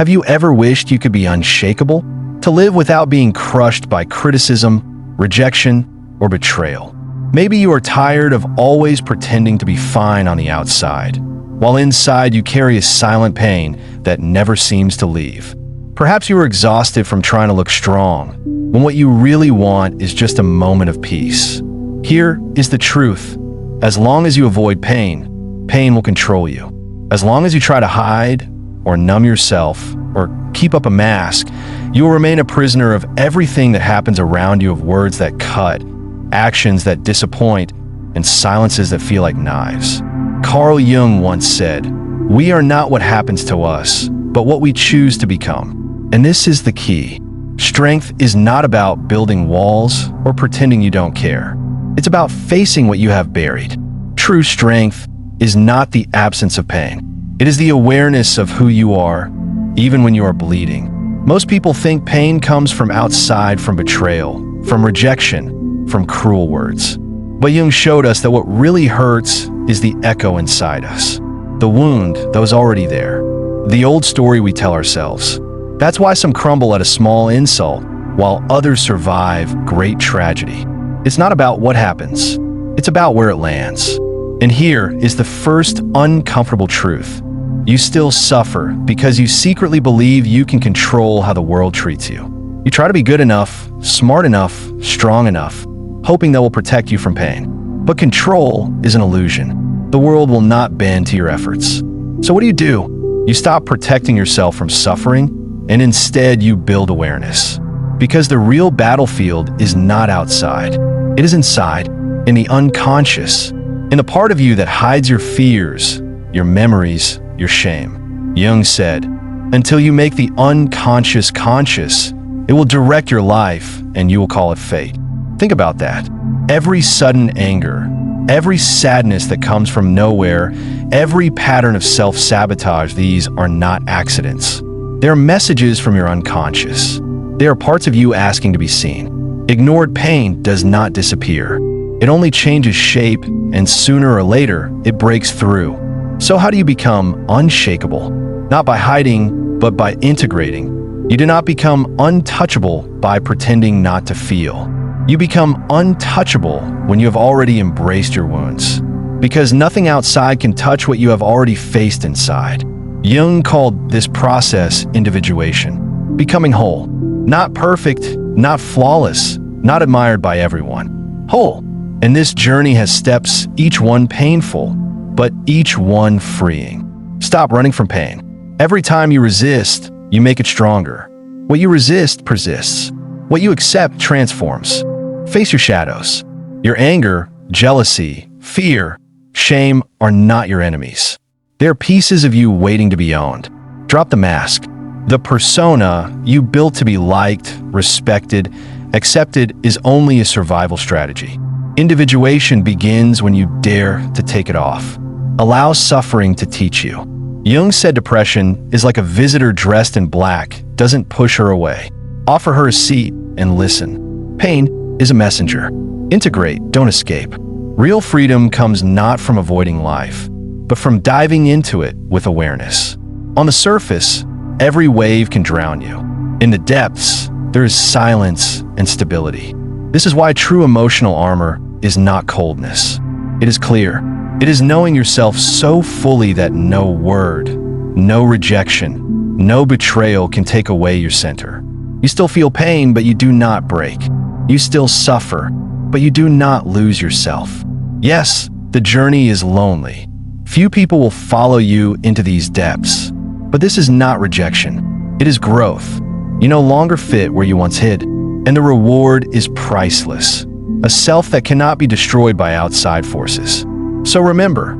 Have you ever wished you could be unshakable? To live without being crushed by criticism, rejection, or betrayal. Maybe you are tired of always pretending to be fine on the outside, while inside you carry a silent pain that never seems to leave. Perhaps you are exhausted from trying to look strong, when what you really want is just a moment of peace. Here is the truth. As long as you avoid pain, pain will control you. As long as you try to hide, or numb yourself, or keep up a mask, you will remain a prisoner of everything that happens around you, of words that cut, actions that disappoint, and silences that feel like knives. Carl Jung once said, "We are not what happens to us, but what we choose to become." And this is the key. Strength is not about building walls or pretending you don't care. It's about facing what you have buried. True strength is not the absence of pain. It is the awareness of who you are, even when you are bleeding. Most people think pain comes from outside, from betrayal, from rejection, from cruel words. But Jung showed us that what really hurts is the echo inside us. The wound that was already there. The old story we tell ourselves. That's why some crumble at a small insult, while others survive great tragedy. It's not about what happens. It's about where it lands. And here is the first uncomfortable truth. You still suffer because you secretly believe you can control how the world treats you. You try to be good enough, smart enough, strong enough, hoping that will protect you from pain. But control is an illusion. The world will not bend to your efforts. So what do? You stop protecting yourself from suffering, and instead you build awareness. Because the real battlefield is not outside. It is inside, in the unconscious, in the part of you that hides your fears, your memories, your shame. Jung said, until you make the unconscious conscious, it will direct your life and you will call it fate. Think about that. Every sudden anger, every sadness that comes from nowhere, every pattern of self-sabotage, these are not accidents. They are messages from your unconscious. They are parts of you asking to be seen. Ignored pain does not disappear. It only changes shape, and sooner or later, it breaks through. So how do you become unshakable? Not by hiding, but by integrating. You do not become untouchable by pretending not to feel. You become untouchable when you have already embraced your wounds. Because nothing outside can touch what you have already faced inside. Jung called this process individuation, becoming whole. Not perfect, not flawless, not admired by everyone. Whole. And this journey has steps, each one painful, but each one freeing. Stop running from pain. Every time you resist, you make it stronger. What you resist persists. What you accept transforms. Face your shadows. Your anger, jealousy, fear, shame are not your enemies. They are pieces of you waiting to be owned. Drop the mask. The persona you built to be liked, respected, accepted is only a survival strategy. Individuation begins when you dare to take it off. Allow suffering to teach you. Jung said depression is like a visitor dressed in black, doesn't push her away. Offer her a seat and listen. Pain is a messenger. Integrate, don't escape. Real freedom comes not from avoiding life, but from diving into it with awareness. On the surface, every wave can drown you. In the depths, there is silence and stability. This is why true emotional armor is not coldness. It is clear. It is knowing yourself so fully that no word, no rejection, no betrayal can take away your center. You still feel pain, but you do not break. You still suffer, but you do not lose yourself. Yes, the journey is lonely. Few people will follow you into these depths. But this is not rejection. It is growth. You no longer fit where you once hid. And the reward is priceless. A self that cannot be destroyed by outside forces. So remember,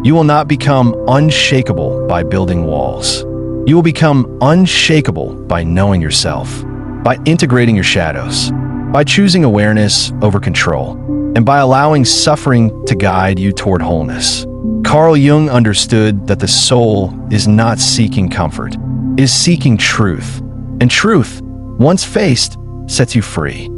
you will not become unshakable by building walls. You will become unshakable by knowing yourself, by integrating your shadows, by choosing awareness over control, and by allowing suffering to guide you toward wholeness. Carl Jung understood that the soul is not seeking comfort, it is seeking truth. And truth, once faced, sets you free.